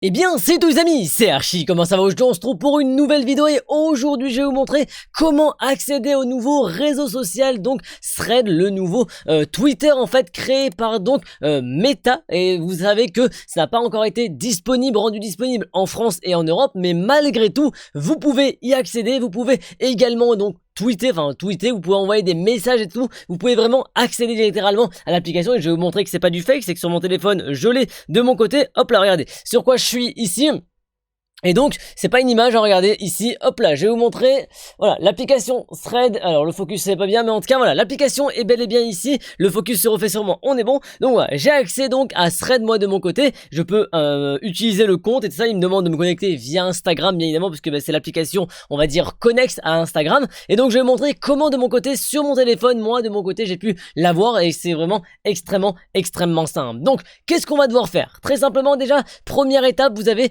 Eh bien, c'est tous les amis, c'est Archie, comment ça va aujourd'hui? On se trouve pour une nouvelle vidéo et aujourd'hui je vais vous montrer comment accéder au nouveau réseau social, donc Thread, le nouveau Twitter en fait créé par donc Meta, et vous savez que ça n'a pas encore été disponible, rendu disponible en France et en Europe, mais malgré tout, vous pouvez y accéder, vous pouvez également donc tweeter, vous pouvez envoyer des messages et tout, vous pouvez vraiment accéder littéralement à l'application et je vais vous montrer que c'est pas du fake, c'est que sur mon téléphone, je l'ai de mon côté, hop là, regardez, sur quoi je suis ici. Et donc, c'est pas une image, hein, regardez, ici, hop là, je vais vous montrer, voilà, l'application Thread, alors le focus c'est pas bien, mais en tout cas, voilà, l'application est bel et bien ici, le focus se refait sur moi, on est bon, donc voilà, j'ai accès donc à Thread, moi de mon côté, je peux utiliser le compte et tout ça, il me demande de me connecter via Instagram, bien évidemment, parce que bah, c'est l'application, on va dire, connexe à Instagram, et donc je vais vous montrer comment de mon côté, sur mon téléphone, moi de mon côté, j'ai pu l'avoir, et c'est vraiment extrêmement simple. Donc, qu'est-ce qu'on va devoir faire? Très simplement, déjà, première étape, vous avez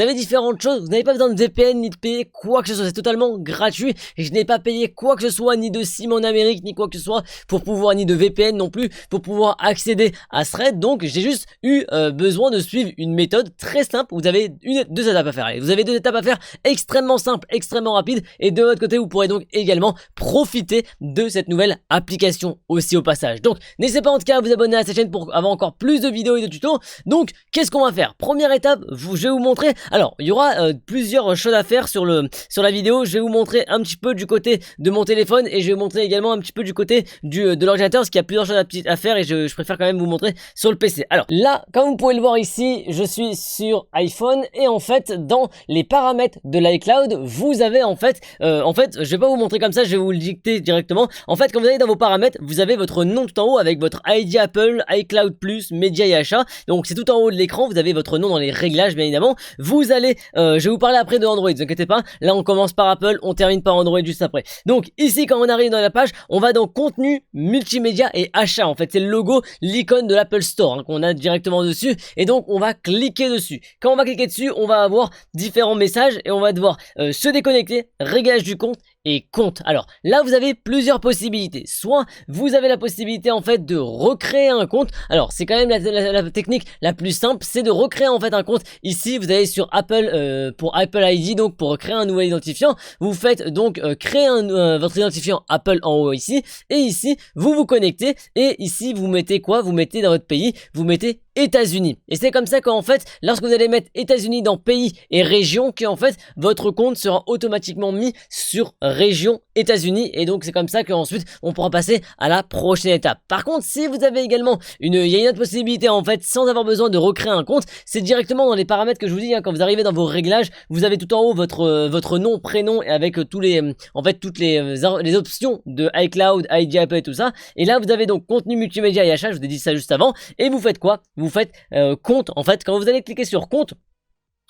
différentes choses, vous n'avez pas besoin de VPN ni de payer quoi que ce soit, c'est totalement gratuit et je n'ai pas payé quoi que ce soit, ni de SIM en Amérique, ni quoi que ce soit pour pouvoir, ni de VPN non plus, pour pouvoir accéder à Thread. Donc j'ai juste eu besoin de suivre une méthode très simple. Vous avez deux étapes à faire, allez, vous avez deux étapes à faire extrêmement simples, extrêmement rapides, et de votre côté vous pourrez donc également profiter de cette nouvelle application aussi au passage. Donc n'hésitez pas en tout cas à vous abonner à cette chaîne pour avoir encore plus de vidéos et de tutos. Donc qu'est-ce qu'on va faire? Première étape, je vais vous montrer. Alors, il y aura plusieurs choses à faire sur la vidéo. Je vais vous montrer un petit peu du côté de mon téléphone et je vais vous montrer également un petit peu du côté de l'ordinateur, parce qu'il y a plusieurs choses à faire et je préfère quand même vous montrer sur le PC. Alors là, comme vous pouvez le voir ici, je suis sur iPhone et en fait, dans les paramètres de l'iCloud, vous avez en fait, je vais pas vous montrer comme ça, je vais vous le dicter directement. En fait, quand vous allez dans vos paramètres, vous avez votre nom tout en haut avec votre ID Apple, iCloud+, médias et achats. Donc c'est tout en haut de l'écran, vous avez votre nom dans les réglages bien évidemment. Vous allez, je vais vous parler après de Android, ne vous inquiétez pas, là on commence par Apple, on termine par Android juste après. Donc ici quand on arrive dans la page, on va dans contenu, multimédia et achat, en fait c'est le logo, l'icône de l'Apple Store hein, qu'on a directement dessus, et donc on va cliquer dessus. Quand on va cliquer dessus, on va avoir différents messages et on va devoir se déconnecter, réglage du compte et compte. Alors là vous avez plusieurs possibilités, soit vous avez la possibilité en fait de recréer un compte. Alors c'est quand même la technique la plus simple, c'est de recréer en fait un compte. Ici vous allez sur Apple, pour Apple ID, donc pour créer un nouvel identifiant, vous faites donc créer votre identifiant Apple en haut ici, et ici vous vous connectez, et ici vous mettez quoi? Vous mettez dans votre pays, vous mettez États-Unis. Et c'est comme ça qu'en fait, lorsque vous allez mettre États-Unis dans pays et région, qu'en fait, votre compte sera automatiquement mis sur région États-Unis. Et donc, c'est comme ça qu'ensuite, on pourra passer à la prochaine étape. Par contre, si vous avez également il y a une autre possibilité, en fait, sans avoir besoin de recréer un compte, c'est directement dans les paramètres que je vous dis, hein, quand vous arrivez dans vos réglages, vous avez tout en haut votre nom, prénom, et avec tous les, en fait, toutes les options de iCloud, ID Apple et tout ça. Et là, vous avez donc contenu multimédia et achat, je vous ai dit ça juste avant. Et vous faites quoi? Vous faites compte. En fait, quand vous allez cliquer sur compte,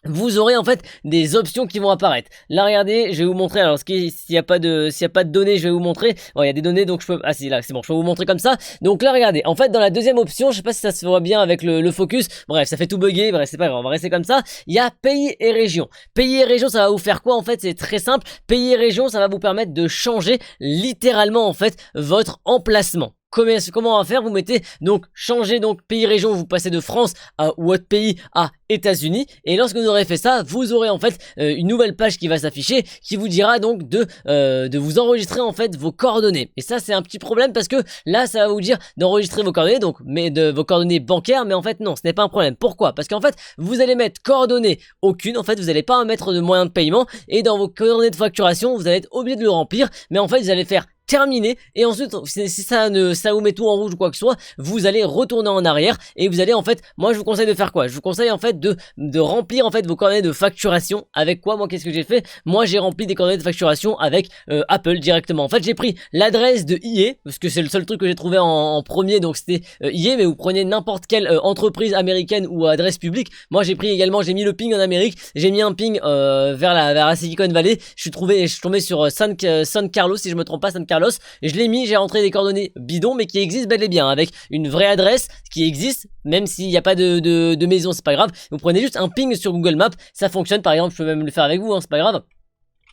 vous aurez en fait des options qui vont apparaître. Là regardez, je vais vous montrer. Alors s'il n'y a pas de données, je vais vous montrer. Bon, il y a des données, donc je peux, ah si, là c'est bon, je peux vous montrer comme ça. Donc là regardez, en fait dans la deuxième option, je sais pas si ça se voit bien avec le focus, bref ça fait tout bugger, bref c'est pas grave, on va rester comme ça. Il y a pays et région. Pays et région, ça va vous faire quoi? En fait c'est très simple. Pays et région, ça va vous permettre de changer littéralement en fait votre emplacement. Comment on va faire? Vous mettez donc changer donc pays région, vous passez de France ou autre pays à États-Unis, et lorsque vous aurez fait ça, vous aurez en fait une nouvelle page qui va s'afficher, qui vous dira donc de vous enregistrer en fait vos coordonnées. Et ça c'est un petit problème parce que là ça va vous dire d'enregistrer vos coordonnées, donc mais de vos coordonnées bancaires, mais en fait non, ce n'est pas un problème. Pourquoi? Parce qu'en fait vous allez mettre coordonnées aucune, en fait vous n'allez pas mettre de moyen de paiement, et dans vos coordonnées de facturation vous allez être obligé de le remplir, mais en fait vous allez faire terminé, et ensuite si ça vous met tout en rouge ou quoi que ce soit, vous allez retourner en arrière et vous allez en fait, moi je vous conseille de faire quoi? Je vous conseille en fait de remplir en fait vos coordonnées de facturation. Avec quoi? Moi qu'est-ce que j'ai fait? Moi j'ai rempli des coordonnées de facturation avec Apple directement. En fait j'ai pris l'adresse de IE, parce que c'est le seul truc que j'ai trouvé en premier, donc c'était IE, mais vous prenez n'importe quelle entreprise américaine ou adresse publique. Moi j'ai pris également, j'ai mis le ping en Amérique, j'ai mis un ping vers la Silicon Valley. Je suis tombé sur San Carlos, si je me trompe pas, San Carlos. Et je l'ai mis, j'ai rentré des coordonnées bidons, mais qui existent bel et bien, avec une vraie adresse qui existe, même s'il n'y a pas de maison, c'est pas grave. Vous prenez juste un ping sur Google Maps, ça fonctionne. Par exemple, je peux même le faire avec vous, hein, c'est pas grave.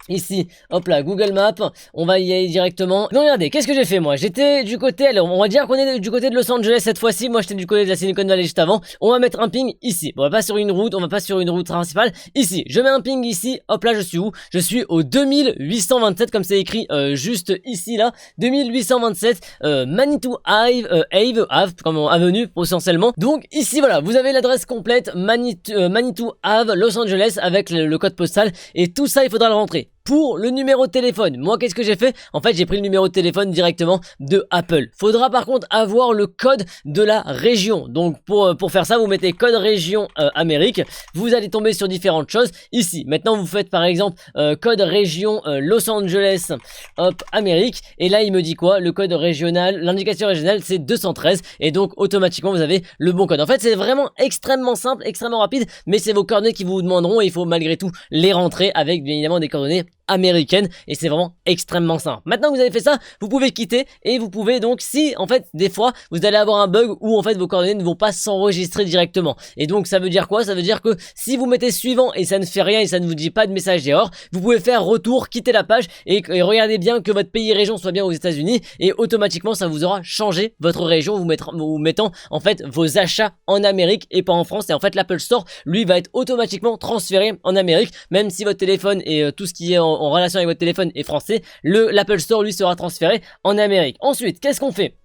Ici, hop là, Google Maps, on va y aller directement. Donc regardez, qu'est-ce que j'ai fait moi? J'étais du côté, alors on va dire qu'on est du côté de Los Angeles cette fois-ci. Moi j'étais du côté de la Silicon Valley juste avant. On va mettre un ping ici. Bon, on va pas sur une route, on va pas sur une route principale. Ici, je mets un ping ici. Hop là, je suis où? Je suis au 2827 comme c'est écrit juste ici là. 2827 Manitou Ave, comme avenue essentiellement. Donc ici voilà, vous avez l'adresse complète Manitou Ave, Los Angeles avec le code postal et tout ça il faudra le rentrer. Pour le numéro de téléphone, moi qu'est-ce que j'ai fait? En fait j'ai pris le numéro de téléphone directement de Apple. Faudra par contre avoir le code de la région. Donc pour faire ça vous mettez code région Amérique. Vous allez tomber sur différentes choses. Ici maintenant vous faites par exemple code région Los Angeles hop Amérique. Et là il me dit quoi? Le code régional, l'indication régionale c'est 213. Et donc automatiquement vous avez le bon code. En fait c'est vraiment extrêmement simple, extrêmement rapide. Mais c'est vos coordonnées qui vous demanderont et il faut malgré tout les rentrer avec bien évidemment des coordonnées américaine et c'est vraiment extrêmement simple. Maintenant que vous avez fait ça, vous pouvez quitter et vous pouvez donc si en fait des fois vous allez avoir un bug où en fait vos coordonnées ne vont pas s'enregistrer directement et donc ça veut dire quoi? Ça veut dire que si vous mettez suivant et ça ne fait rien et ça ne vous dit pas de message d'erreur, vous pouvez faire retour, quitter la page et regardez bien que votre pays et région soit bien aux États-Unis et automatiquement ça vous aura changé votre région vous mettant en fait vos achats en Amérique et pas en France et en fait l'Apple Store lui va être automatiquement transféré en Amérique même si votre téléphone et tout ce qui est en relation avec votre téléphone est français, l'Apple Store lui sera transféré en Amérique. Ensuite, qu'est-ce qu'on fait?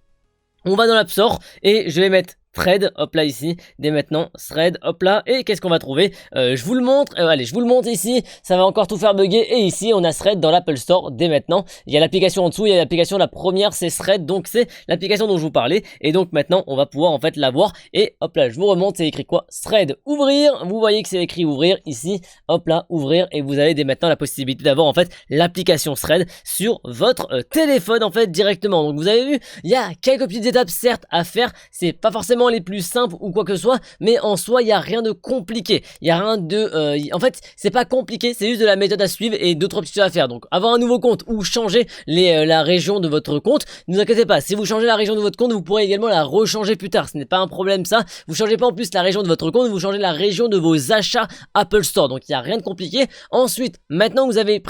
On va dans l'App Store et je vais mettre Thread, hop là ici, dès maintenant, Thread, hop là, et qu'est-ce qu'on va trouver? Je vous le montre, allez, je vous le montre ici, ça va encore tout faire bugger, et ici, on a Thread dans l'Apple Store, dès maintenant, il y a l'application en dessous, il y a l'application, la première, c'est Thread, donc c'est l'application dont je vous parlais, et donc maintenant, on va pouvoir en fait la voir, et hop là, je vous remonte, c'est écrit quoi? Thread, ouvrir, vous voyez que c'est écrit ouvrir, ici, hop là, ouvrir, et vous avez dès maintenant la possibilité d'avoir en fait l'application Thread sur votre téléphone en fait directement, donc vous avez vu, il y a quelques petites étapes certes à faire, c'est pas forcément les plus simples ou quoi que ce soit, mais en soi il y a rien de compliqué, il y a rien de en fait c'est pas compliqué, c'est juste de la méthode à suivre et d'autres petites choses à faire. Donc avoir un nouveau compte ou changer la région de votre compte, ne vous inquiétez pas, si vous changez la région de votre compte vous pourrez également la rechanger plus tard, ce n'est pas un problème ça. Vous changez pas en plus la région de votre compte, vous changez la région de vos achats Apple Store, donc il n'y a rien de compliqué. Ensuite maintenant que vous avez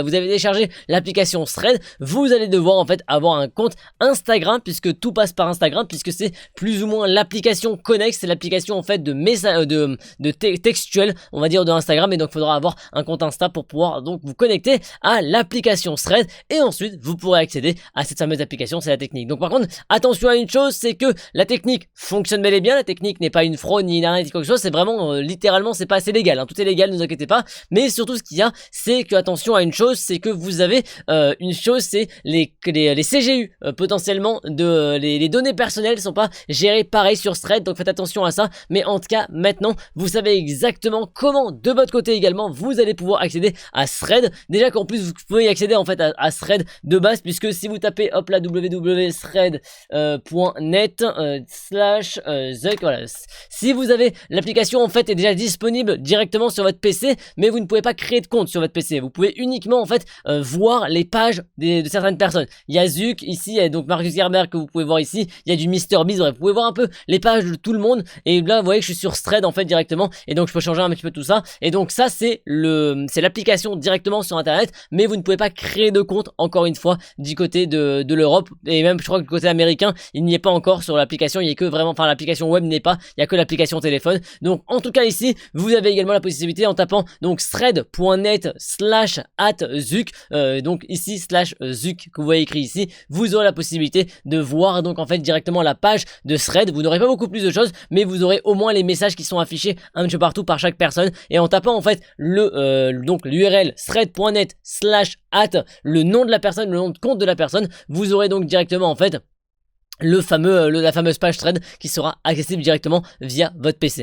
vous avez téléchargé l'application Thread, vous allez devoir en fait avoir un compte Instagram puisque tout passe par Instagram, puisque c'est plus ou moins l'application connexe, c'est l'application en fait de textuel, on va dire, de Instagram, et donc il faudra avoir un compte Insta pour pouvoir donc vous connecter à l'application Thread et ensuite vous pourrez accéder à cette fameuse application, c'est la technique. Donc par contre, attention à une chose, c'est que la technique fonctionne bel et bien, la technique n'est pas une fraude ni une arnaque quelque chose, c'est vraiment littéralement c'est pas assez légal, hein. Tout est légal, ne vous inquiétez pas, mais surtout ce qu'il y a, c'est que attention à une chose, c'est que vous avez une chose, c'est les CGU potentiellement les données personnelles sont pas gérées pareil sur Thread, donc faites attention à ça. Mais en tout cas maintenant vous savez exactement comment de votre côté également vous allez pouvoir accéder à Thread. Déjà qu'en plus vous pouvez y accéder en fait à Thread de base, puisque si vous tapez hop là www.thread.net /zuck, voilà, si vous avez l'application en fait est déjà disponible directement sur votre PC, mais vous ne pouvez pas créer de compte sur votre PC, vous pouvez uniquement en fait voir les pages de certaines personnes. Il y a Zuck ici, il y a donc Mark Zuckerberg que vous pouvez voir ici, il y a du MrBeast, bref, vous pouvez voir un peu les pages de tout le monde, et là vous voyez que je suis sur Thread en fait directement, et donc je peux changer un petit peu tout ça, et donc ça c'est l'application directement sur internet, mais vous ne pouvez pas créer de compte encore une fois du côté de l'Europe, et même je crois que du côté américain il n'y est pas encore sur l'application, il y a que vraiment, enfin l'application web n'est pas, il y a que l'application téléphone. Donc en tout cas ici vous avez également la possibilité en tapant donc thread.net /@zuck, donc ici /zuck que vous voyez écrit ici, vous aurez la possibilité de voir donc en fait directement la page de Thread. Vous n'aurez pas beaucoup plus de choses, mais vous aurez au moins les messages qui sont affichés un petit peu partout par chaque personne, et en tapant en fait donc l'URL thread.net /@ le nom de la personne, le nom de compte de la personne, vous aurez donc directement en fait la fameuse page Thread qui sera accessible directement via votre PC.